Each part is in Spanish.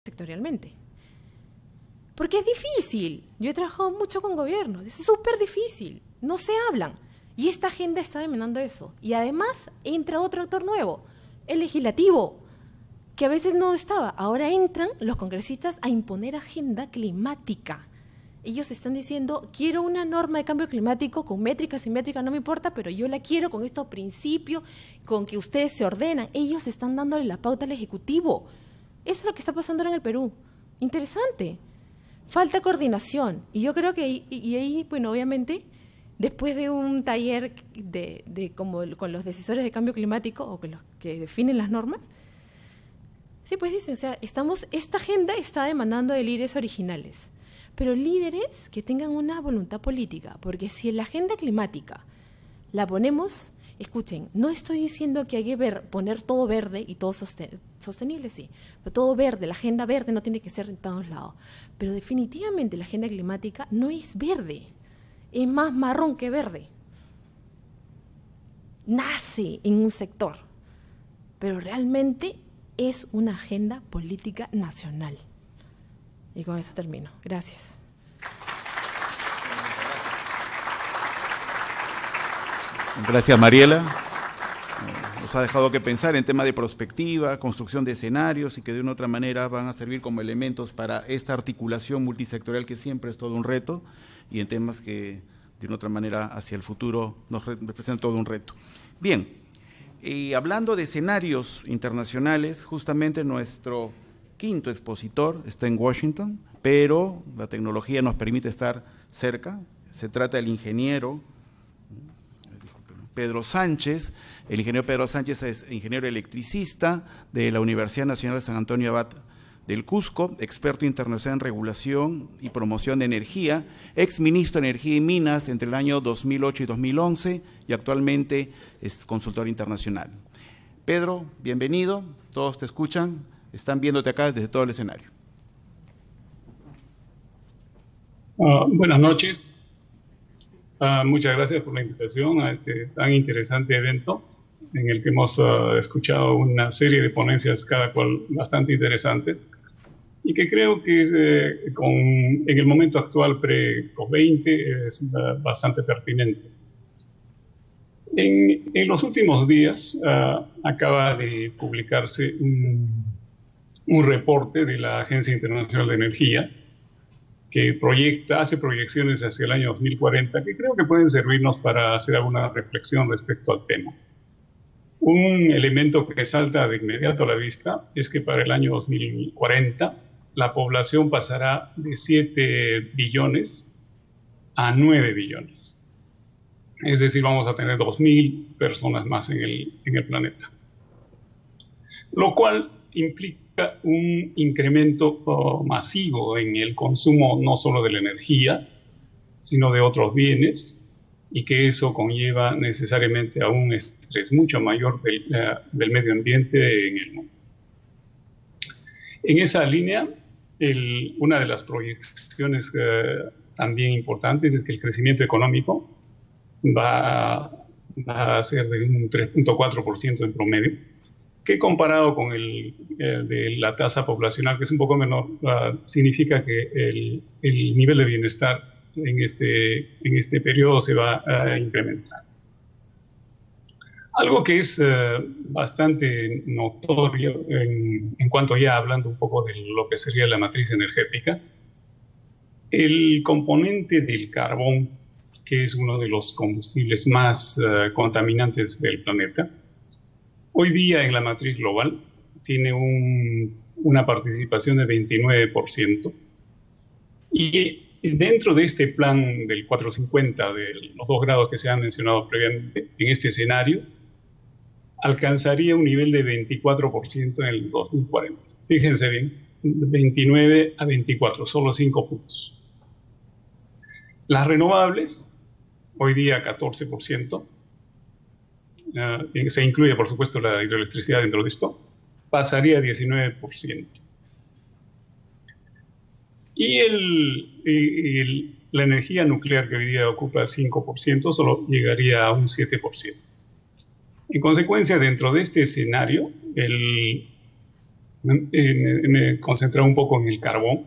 sectorialmente. Porque es difícil. Yo he trabajado mucho con gobiernos, es súper difícil, no se hablan. Y esta agenda está demandando eso. Y además entra otro actor nuevo, el legislativo, que a veces no estaba. Ahora entran los congresistas a imponer agenda climática. Ellos están diciendo, quiero una norma de cambio climático con métrica, sin métrica, no me importa, pero yo la quiero con estos principios, con que ustedes se ordenan. Ellos están dándole la pauta al Ejecutivo. Eso es lo que está pasando ahora en el Perú. Interesante. Falta coordinación. Y yo creo que ahí, bueno, obviamente, después de un taller como con los decisores de cambio climático o con los que definen las normas, sí, pues dicen, o sea, esta agenda está demandando de líderes originales, pero líderes que tengan una voluntad política, porque si en la agenda climática la ponemos, escuchen, no estoy diciendo que hay que poner todo verde y todo sostenible, sí, pero todo verde, la agenda verde no tiene que ser en todos lados, pero definitivamente la agenda climática no es verde, es más marrón que verde. Nace en un sector, pero realmente es una agenda política nacional. Y con eso termino. Gracias. Gracias, Mariela. Nos ha dejado que pensar en temas de prospectiva, construcción de escenarios y que de una u otra manera van a servir como elementos para esta articulación multisectorial que siempre es todo un reto y en temas que de una u otra manera hacia el futuro nos representan todo un reto. Bien, hablando de escenarios internacionales, justamente nuestro quinto expositor está en Washington, pero la tecnología nos permite estar cerca. Se trata del ingeniero Pedro Sánchez. El ingeniero Pedro Sánchez es ingeniero electricista de la Universidad Nacional de San Antonio Abad del Cusco, experto internacional en regulación y promoción de energía, exministro de Energía y Minas entre el año 2008 y 2011 y actualmente es consultor internacional. Pedro, bienvenido, todos te escuchan, están viéndote acá desde todo el escenario. Buenas noches. Muchas gracias por la invitación a este tan interesante evento en el que hemos escuchado una serie de ponencias, cada cual bastante interesantes, y que creo que en el momento actual pre-COP20 es bastante pertinente. En los últimos días acaba de publicarse un reporte de la Agencia Internacional de Energía que hace proyecciones hacia el año 2040 que creo que pueden servirnos para hacer alguna reflexión respecto al tema. Un elemento que salta de inmediato a la vista es que para el año 2040 la población pasará de 7 billones a 9 billones. Es decir, vamos a tener 2.000 personas más en el planeta. Lo cual implica un incremento masivo en el consumo no solo de la energía, sino de otros bienes, y que eso conlleva necesariamente a un estrés mucho mayor del medio ambiente en el mundo. En esa línea, una de las proyecciones también importantes es que el crecimiento económico va a ser de un 3.4% en promedio, que comparado con de la tasa poblacional, que es un poco menor, significa que el nivel de bienestar en este periodo se va a incrementar. Algo que es bastante notorio en cuanto ya hablando un poco de lo que sería la matriz energética, el componente del carbón, que es uno de los combustibles más contaminantes del planeta, hoy día en la matriz global tiene una participación de 29%, y dentro de este plan del 450, de los 2 grados que se han mencionado previamente, en este escenario, alcanzaría un nivel de 24% en el 2040. Fíjense bien, 29 a 24, solo 5 puntos. Las renovables, hoy día 14%, se incluye por supuesto la hidroelectricidad dentro de esto, pasaría a 19%. Y la energía nuclear, que hoy día ocupa el 5%, solo llegaría a un 7%. En consecuencia, dentro de este escenario, me he concentrado un poco en el carbón,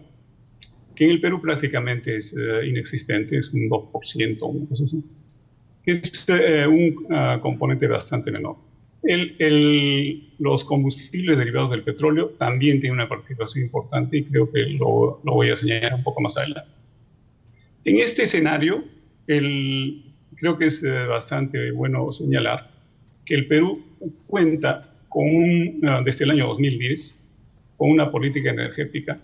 que en el Perú prácticamente es inexistente, es un 2%, una cosa así. Es un componente bastante menor. Los combustibles derivados del petróleo también tienen una participación importante y creo que lo voy a señalar un poco más adelante. En este escenario, creo que es bastante bueno señalar que el Perú cuenta con desde el año 2010 con una política energética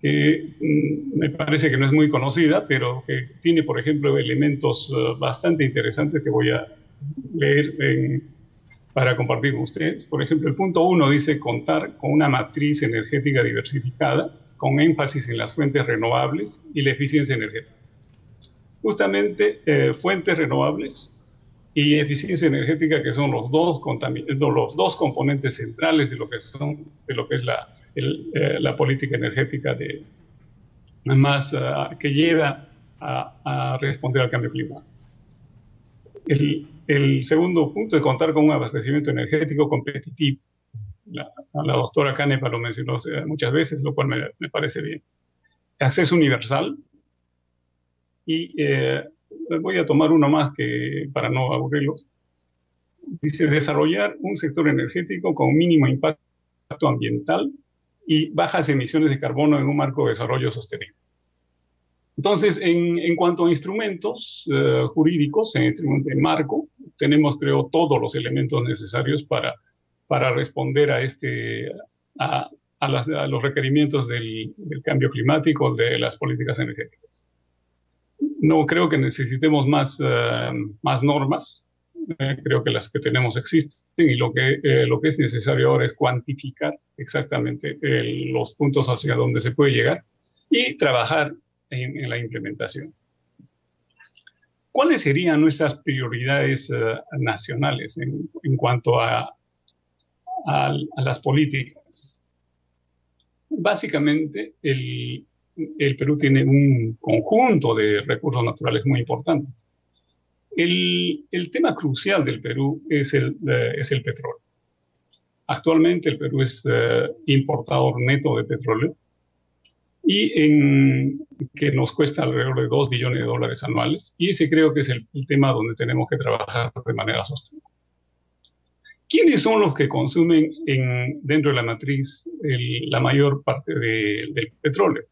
que me parece que no es muy conocida, pero que tiene, por ejemplo, elementos bastante interesantes que voy a leer para compartir con ustedes. Por ejemplo, el punto 1 dice contar con una matriz energética diversificada, con énfasis en las fuentes renovables y la eficiencia energética. Justamente fuentes renovables y eficiencia energética, que son los dos componentes centrales de lo que es la política energética que lleva a responder al cambio climático. El segundo punto es contar con un abastecimiento energético competitivo. La doctora Canepa lo mencionó muchas veces, lo cual me parece bien. Acceso universal. Y voy a tomar uno más para no aburrirlos. Dice desarrollar un sector energético con mínimo impacto ambiental y bajas emisiones de carbono en un marco de desarrollo sostenible. Entonces, en cuanto a instrumentos jurídicos, en instrumentos de marco, tenemos, creo, todos los elementos necesarios para responder a los requerimientos del cambio climático, de las políticas energéticas. No creo que necesitemos más normas. Creo que las que tenemos existen y lo que es necesario ahora es cuantificar exactamente los puntos hacia donde se puede llegar y trabajar en la implementación. ¿Cuáles serían nuestras prioridades nacionales en cuanto a las políticas? Básicamente, el Perú tiene un conjunto de recursos naturales muy importantes. El tema crucial del Perú es el petróleo. Actualmente el Perú es importador neto de petróleo y que nos cuesta alrededor de $2 billones anuales, y ese creo que es el tema donde tenemos que trabajar de manera sostenible. ¿Quiénes son los que consumen dentro de la matriz la mayor parte del petróleo?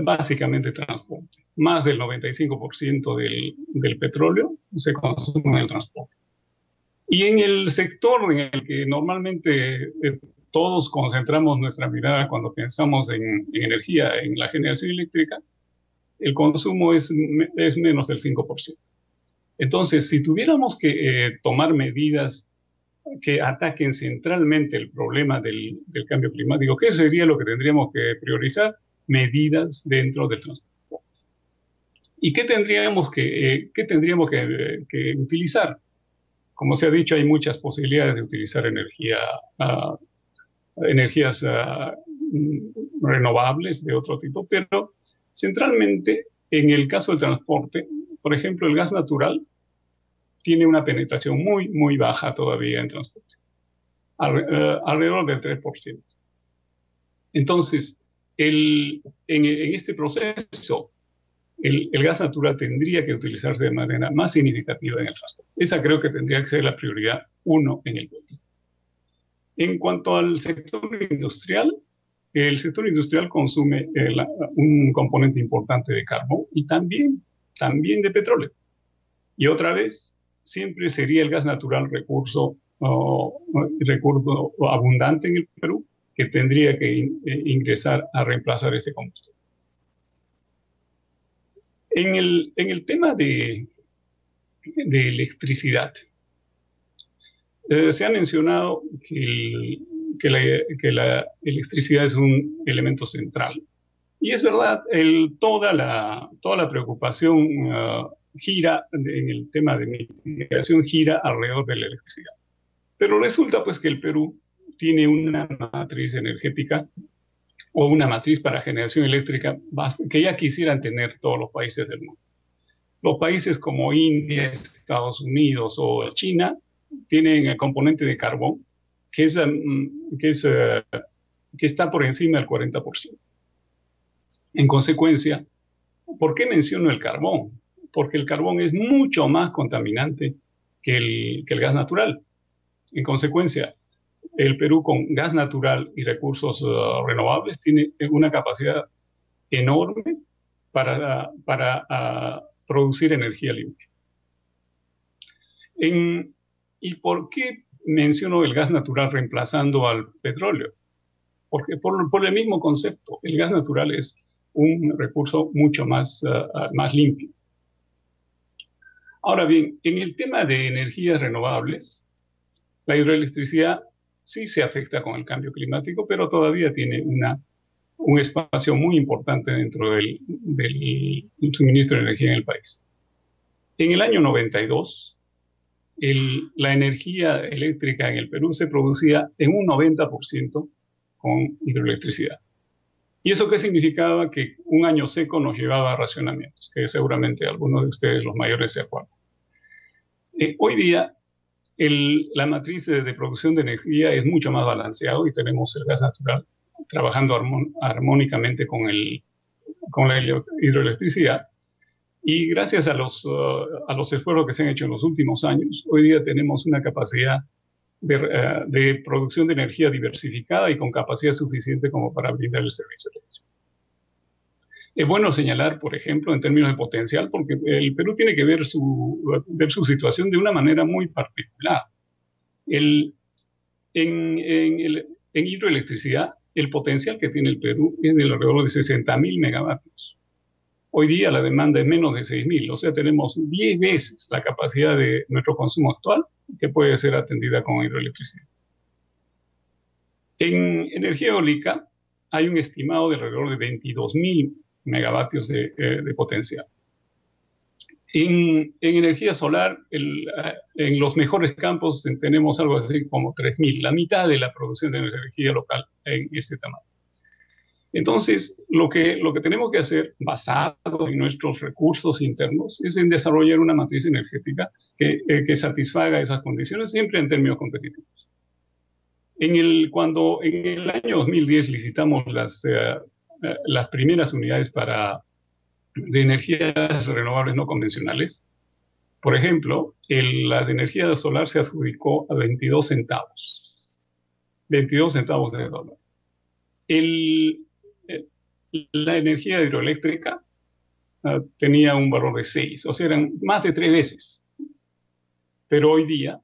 Básicamente transporte. Más del 95% del petróleo se consume en el transporte. Y en el sector en el que normalmente todos concentramos nuestra mirada cuando pensamos en energía, en la generación eléctrica, el consumo es menos del 5%. Entonces, si tuviéramos que tomar medidas que ataquen centralmente el problema del cambio climático, ¿qué sería lo que tendríamos que priorizar? Medidas dentro del transporte. ¿Y qué tendríamos que utilizar? Como se ha dicho, hay muchas posibilidades de utilizar energías renovables de otro tipo, pero centralmente en el caso del transporte, por ejemplo, el gas natural tiene una penetración muy, muy baja todavía en transporte, alrededor del 3%. Entonces, en este proceso, el gas natural tendría que utilizarse de manera más significativa en el transporte. Esa creo que tendría que ser la prioridad 1 en el país. En cuanto al sector industrial, el sector industrial consume un componente importante de carbón y también de petróleo. Y otra vez, siempre sería el gas natural recurso abundante en el Perú, que tendría que ingresar a reemplazar este combustible. En el tema de electricidad, se ha mencionado que la electricidad es un elemento central. Y es verdad, toda la preocupación gira en el tema de mitigación, gira alrededor de la electricidad. Pero resulta pues que el Perú tiene una matriz energética o una matriz para generación eléctrica que ya quisieran tener todos los países del mundo. Los países como India, Estados Unidos o China tienen el componente de carbón que, es, que está por encima del 40%. En consecuencia, ¿por qué menciono el carbón? Porque el carbón es mucho más contaminante que el gas natural. En consecuencia, el Perú con gas natural y recursos renovables tiene una capacidad enorme para producir energía limpia. ¿Y por qué menciono el gas natural reemplazando al petróleo? Porque por el mismo concepto, el gas natural es un recurso mucho más limpio. Ahora bien, en el tema de energías renovables, la hidroelectricidad sí se afecta con el cambio climático, pero todavía tiene un espacio muy importante dentro del suministro de energía en el país. En el año 92, la energía eléctrica en el Perú se producía en un 90% con hidroelectricidad. ¿Y eso qué significaba? Que un año seco nos llevaba a racionamientos, que seguramente algunos de ustedes, los mayores, se acuerdan. Hoy día, la matriz de producción de energía es mucho más balanceado y tenemos el gas natural trabajando armónicamente con la hidroelectricidad. Y gracias a los esfuerzos que se han hecho en los últimos años, hoy día tenemos una capacidad de producción de energía diversificada y con capacidad suficiente como para brindar el servicio eléctrico. Es bueno señalar, por ejemplo, en términos de potencial, porque el Perú tiene que ver su situación de una manera muy particular. En hidroelectricidad, el potencial que tiene el Perú es de alrededor de 60.000 megavatios. Hoy día la demanda es menos de 6.000, o sea, tenemos 10 veces la capacidad de nuestro consumo actual que puede ser atendida con hidroelectricidad. En energía eólica hay un estimado de alrededor de 22.000 megavatios de potencial. En energía solar, en los mejores campos tenemos algo así como 3.000, la mitad de la producción de energía local en este tamaño. Entonces, lo que tenemos que hacer, basado en nuestros recursos internos, es en desarrollar una matriz energética que satisfaga esas condiciones, siempre en términos competitivos. Cuando en el año 2010 licitamos las primeras unidades de energías renovables no convencionales, por ejemplo, la de energía solar se adjudicó a 22 centavos. 22 centavos de dólar. La energía hidroeléctrica tenía un valor de 6, o sea, eran más de 3 veces. Pero hoy día,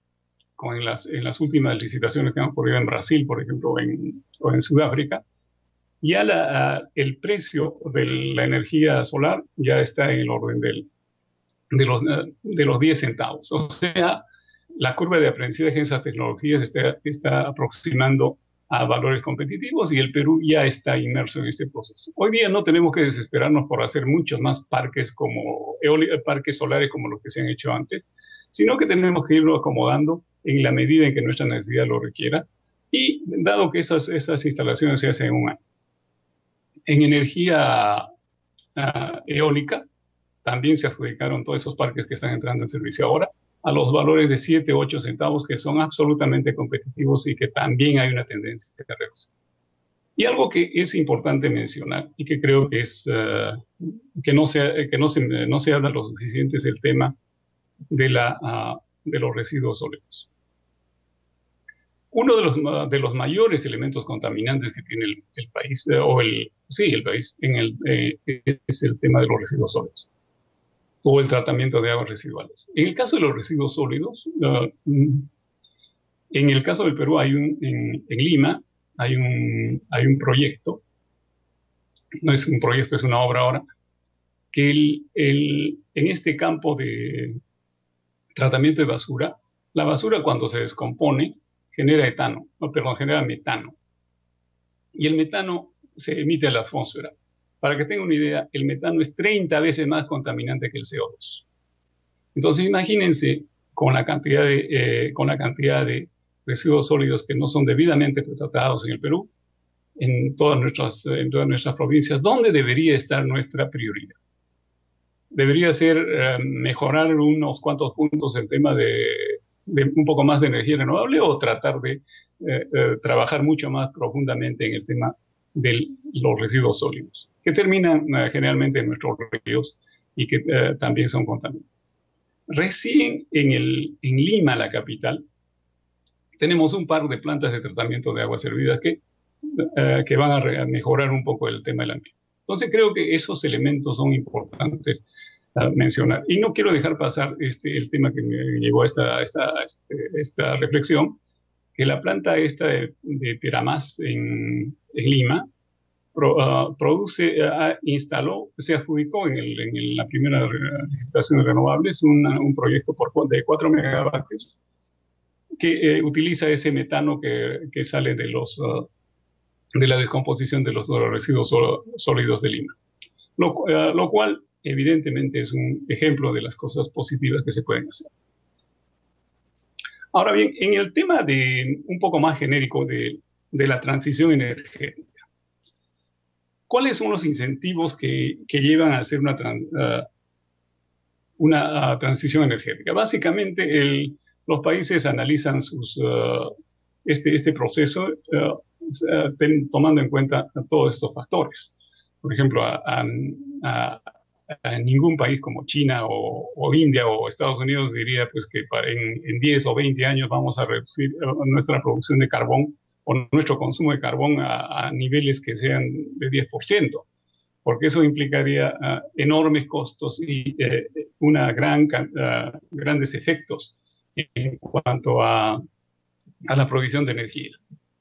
en las últimas licitaciones que han ocurrido en Brasil, por ejemplo, o en Sudáfrica, ya el precio de la energía solar ya está en el orden de los 10 centavos. O sea, la curva de aprendizaje en esas tecnologías está aproximando a valores competitivos y el Perú ya está inmerso en este proceso. Hoy día no tenemos que desesperarnos por hacer muchos más parques solares como los que se han hecho antes, sino que tenemos que irlo acomodando en la medida en que nuestra necesidad lo requiera y dado que esas instalaciones se hacen en un año. En energía eólica también se adjudicaron todos esos parques que están entrando en servicio ahora a los valores de 7 u 8 centavos que son absolutamente competitivos y que también hay una tendencia a reducir. Y algo que es importante mencionar y que creo que que no se habla lo suficiente es el tema de los residuos sólidos. Uno de los mayores elementos contaminantes que tiene el país, el país, es el tema de los residuos sólidos o el tratamiento de aguas residuales. En el caso de los residuos sólidos, en el caso del Perú en Lima hay un proyecto, no es un proyecto, es una obra ahora, que en este campo de tratamiento de basura, la basura cuando se descompone genera metano. Y el metano se emite a la atmósfera. Para que tengan una idea, el metano es 30 veces más contaminante que el CO2. Entonces, imagínense con la cantidad de residuos sólidos que no son debidamente tratados en el Perú, en todas nuestras provincias, ¿dónde debería estar nuestra prioridad? Debería ser mejorar unos cuantos puntos el tema de un poco más de energía renovable o tratar de trabajar mucho más profundamente en el tema de los residuos sólidos, que terminan generalmente en nuestros ríos y que también son contaminantes. Recién en Lima, la capital, tenemos un par de plantas de tratamiento de aguas servidas que van a mejorar un poco el tema del ambiente. Entonces creo que esos elementos son importantes a mencionar. Y no quiero dejar pasar el tema que me llevó a esta reflexión, que la planta esta de Piramás en Lima instaló, se adjudicó en la primera licitación de renovables un proyecto de 4 megavatios que utiliza ese metano que sale de la descomposición de los residuos sólidos de Lima. Lo cual, evidentemente, es un ejemplo de las cosas positivas que se pueden hacer. Ahora bien, en el tema un poco más genérico de la transición energética, ¿cuáles son los incentivos que llevan a hacer una transición energética? Básicamente, los países analizan este proceso tomando en cuenta todos estos factores. Por ejemplo, a ningún país como China o India o Estados Unidos diría pues, que en 10 o 20 años vamos a reducir nuestra producción de carbón o nuestro consumo de carbón a niveles que sean de 10%, porque eso implicaría enormes costos y grandes efectos en cuanto a la provisión de energía.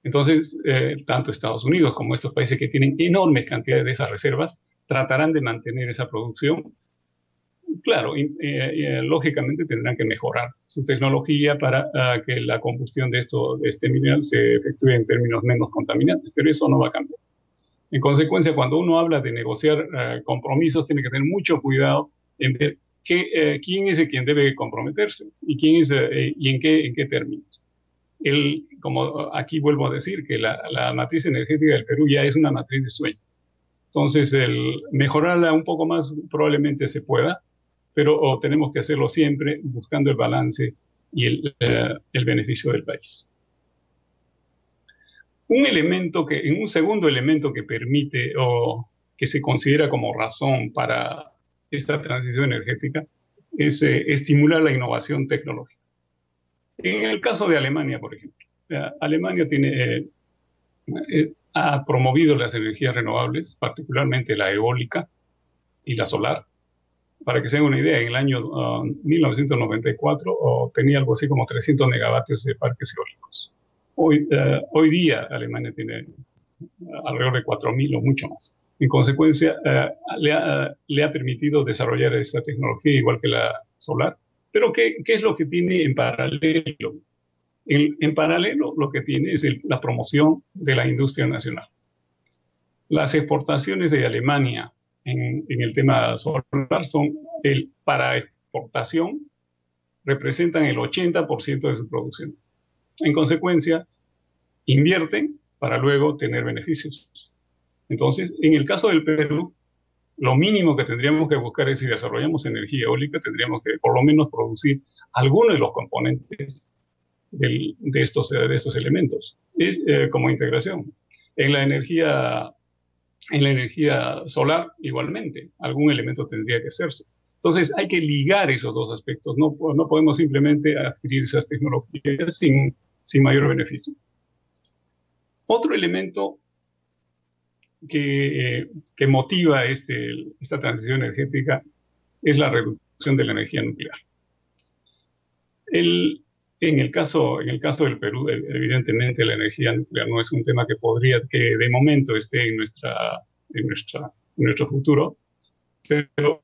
Entonces, tanto Estados Unidos como estos países que tienen enormes cantidades de esas reservas tratarán de mantener esa producción. Claro, lógicamente tendrán que mejorar su tecnología para que la combustión de este mineral se efectúe en términos menos contaminantes, pero eso no va a cambiar. En consecuencia, cuando uno habla de negociar compromisos, tiene que tener mucho cuidado en ver quién es el quien debe comprometerse y en qué términos. Como aquí vuelvo a decir, que la matriz energética del Perú ya es una matriz de sueño. Entonces, mejorarla un poco más probablemente se pueda, pero tenemos que hacerlo siempre buscando el balance y el beneficio del país. Un segundo elemento que permite o que se considera como razón para esta transición energética es estimular la innovación tecnológica. En el caso de Alemania, por ejemplo, Alemania ha promovido las energías renovables, particularmente la eólica y la solar. Para que se den una idea, en el año 1994 tenía algo así como 300 megavatios de parques eólicos. Hoy día Alemania tiene alrededor de 4.000 o mucho más. En consecuencia, le ha permitido desarrollar esta tecnología igual que la solar. Pero ¿qué es lo que tiene en paralelo? En paralelo lo que tiene es la promoción de la industria nacional. Las exportaciones de Alemania en el tema solar para exportación representan el 80% de su producción. En consecuencia, invierten para luego tener beneficios. Entonces, en el caso del Perú, lo mínimo que tendríamos que buscar es si desarrollamos energía eólica, tendríamos que por lo menos producir algunos de los componentes de estos elementos, como integración. En la energía solar, igualmente, algún elemento tendría que hacerse. Entonces, hay que ligar esos dos aspectos. No podemos simplemente adquirir esas tecnologías sin mayor beneficio. Otro elemento que motiva esta transición energética es la reducción de la energía nuclear. En el caso del Perú, evidentemente la energía nuclear no es un tema que de momento esté en nuestro futuro, pero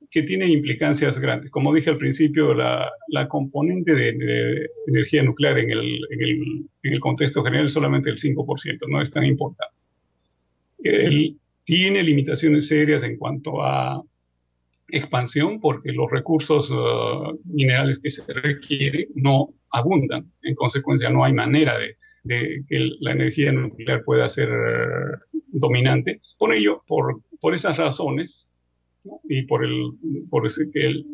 que tiene implicancias grandes. Como dije al principio, la componente de energía nuclear en el contexto general es solamente el 5%, no es tan importante. Tiene limitaciones serias en cuanto a expansión porque los recursos minerales que se requieren no abundan. En consecuencia, no hay manera de que la energía nuclear pueda ser dominante. Por ello, por esas razones, ¿no? Y por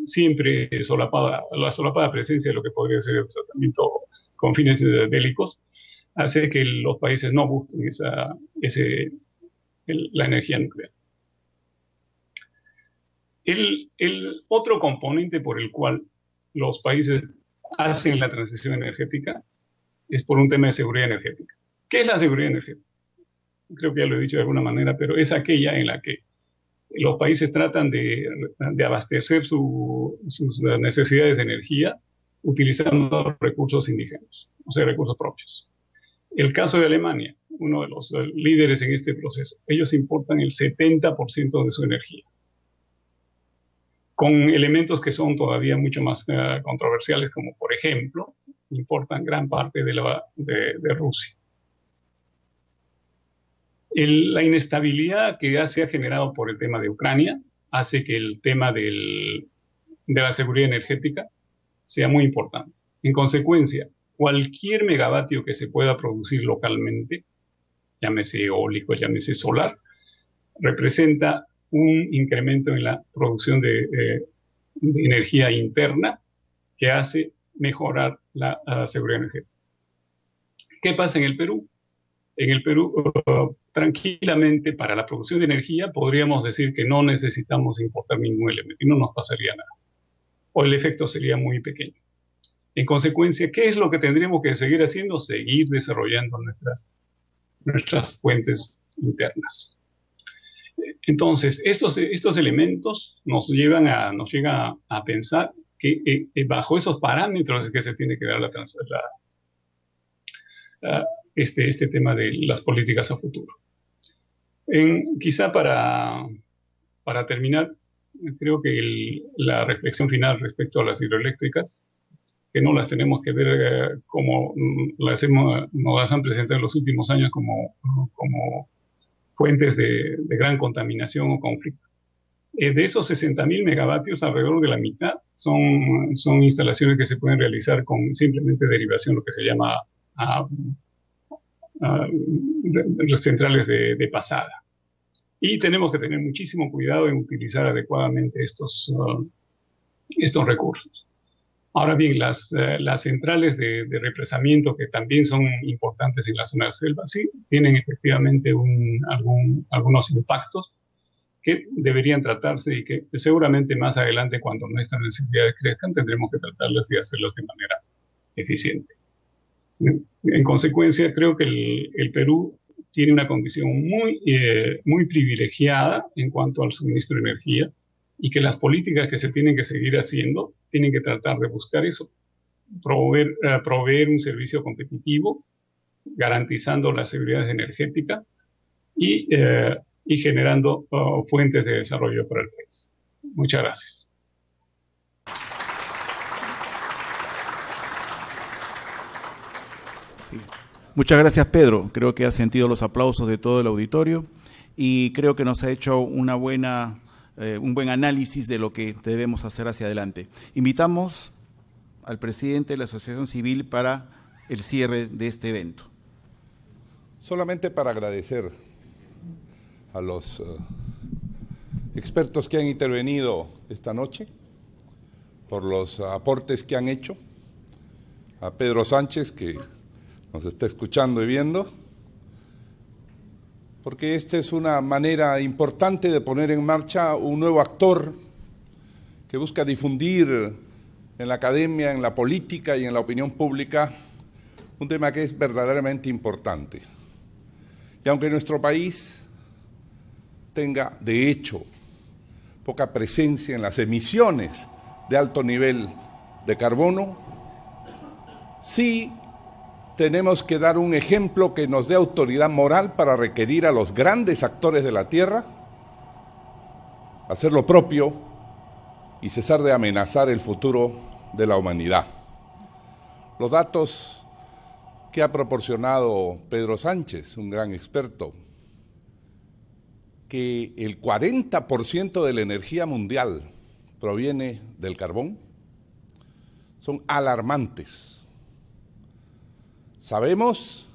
siempre la solapada presencia de lo que podría ser el tratamiento con fines bélicos, hace que los países no busquen la energía nuclear. El otro componente por el cual los países hacen la transición energética es por un tema de seguridad energética. ¿Qué es la seguridad energética? Creo que ya lo he dicho de alguna manera, pero es aquella en la que los países tratan de abastecer sus necesidades de energía utilizando recursos indígenas, o sea, recursos propios. El caso de Alemania, uno de los líderes en este proceso, ellos importan el 70% de su energía, con elementos que son todavía mucho más controversiales, como por ejemplo, importan gran parte de Rusia. La inestabilidad que ya se ha generado por el tema de Ucrania hace que el tema de la seguridad energética sea muy importante. En consecuencia, cualquier megavatio que se pueda producir localmente, llámese eólico, llámese solar, representa un incremento en la producción de energía interna que hace mejorar la seguridad energética. ¿Qué pasa en el Perú? En el Perú, tranquilamente, para la producción de energía, podríamos decir que no necesitamos importar ningún elemento y no nos pasaría nada. O el efecto sería muy pequeño. En consecuencia, ¿qué es lo que tendríamos que seguir haciendo? Seguir desarrollando nuestras fuentes internas. Entonces, estos elementos nos llegan a pensar que bajo esos parámetros es que se tiene que dar este tema de las políticas a futuro. Quizá para terminar, creo que la reflexión final respecto a las hidroeléctricas, que no las tenemos que ver como nos las han presentado en los últimos años como fuentes de gran contaminación o conflicto. De esos 60.000 megavatios, alrededor de la mitad son instalaciones que se pueden realizar con simplemente derivación, lo que se llama centrales de pasada. Y tenemos que tener muchísimo cuidado en utilizar adecuadamente estos recursos. Ahora bien, las centrales de represamiento, que también son importantes en la zona de selva, sí, tienen efectivamente algunos impactos que deberían tratarse y que seguramente más adelante, cuando nuestras necesidades crezcan, tendremos que tratarlas y hacerlas de manera eficiente. En consecuencia, creo que el Perú tiene una condición muy privilegiada en cuanto al suministro de energía y que las políticas que se tienen que seguir haciendo tienen que tratar de buscar eso, proveer un servicio competitivo, garantizando la seguridad energética y generando fuentes de desarrollo para el país. Muchas gracias. Sí. Muchas gracias, Pedro. Creo que ha sentido los aplausos de todo el auditorio y creo que nos ha hecho un buen análisis de lo que debemos hacer hacia adelante. Invitamos al presidente de la Asociación Civil para el cierre de este evento. Solamente para agradecer a los expertos que han intervenido esta noche por los aportes que han hecho, a Pedro Sánchez, que nos está escuchando y viendo, porque esta es una manera importante de poner en marcha un nuevo actor que busca difundir en la academia, en la política y en la opinión pública un tema que es verdaderamente importante. Y aunque nuestro país tenga, de hecho, poca presencia en las emisiones de alto nivel de carbono, sí tenemos que dar un ejemplo que nos dé autoridad moral para requerir a los grandes actores de la Tierra hacer lo propio y cesar de amenazar el futuro de la humanidad. Los datos que ha proporcionado Pedro Sánchez, un gran experto, que el 40% de la energía mundial proviene del carbón, son alarmantes. Sabemos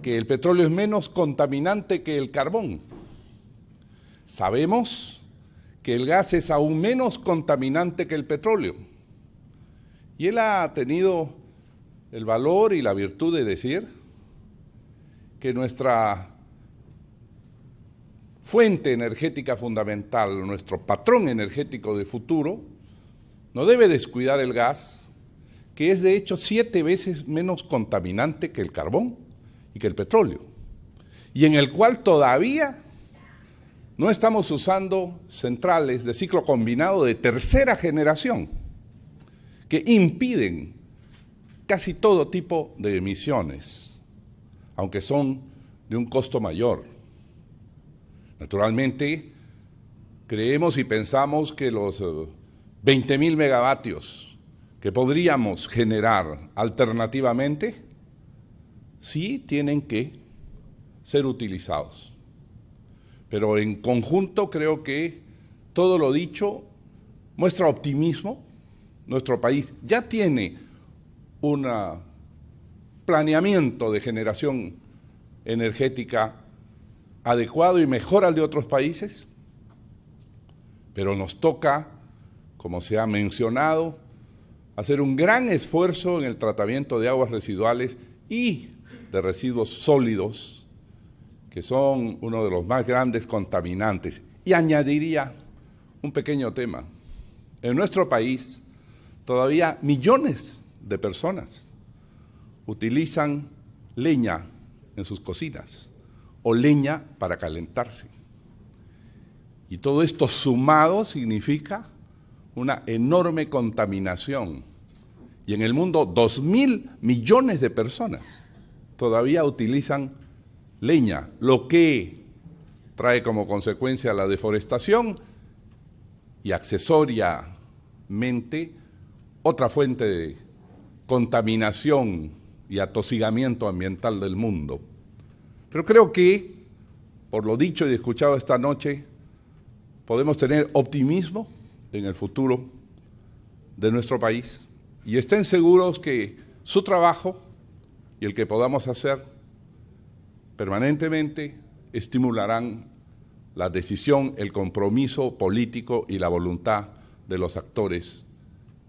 que el petróleo es menos contaminante que el carbón. Sabemos que el gas es aún menos contaminante que el petróleo. Y él ha tenido el valor y la virtud de decir que nuestra fuente energética fundamental, nuestro patrón energético de futuro, no debe descuidar el gas, que es de hecho 7 veces menos contaminante que el carbón y que el petróleo, y en el cual todavía no estamos usando centrales de ciclo combinado de tercera generación, que impiden casi todo tipo de emisiones, aunque son de un costo mayor. Naturalmente, creemos y pensamos que los 20.000 megavatios que podríamos generar alternativamente, sí tienen que ser utilizados. Pero en conjunto creo que todo lo dicho muestra optimismo. Nuestro país ya tiene un planeamiento de generación energética adecuado y mejor al de otros países, pero nos toca, como se ha mencionado, hacer un gran esfuerzo en el tratamiento de aguas residuales y de residuos sólidos, que son uno de los más grandes contaminantes. Y añadiría un pequeño tema. En nuestro país, todavía millones de personas utilizan leña en sus cocinas o leña para calentarse. Y todo esto sumado significa una enorme contaminación. Y en el mundo 2.000 millones de personas todavía utilizan leña, lo que trae como consecuencia la deforestación y accesoriamente otra fuente de contaminación y atosigamiento ambiental del mundo. Pero creo que, por lo dicho y escuchado esta noche, podemos tener optimismo en el futuro de nuestro país y estén seguros que su trabajo y el que podamos hacer permanentemente estimularán la decisión, el compromiso político y la voluntad de los actores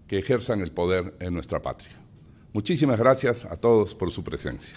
que ejerzan el poder en nuestra patria. Muchísimas gracias a todos por su presencia.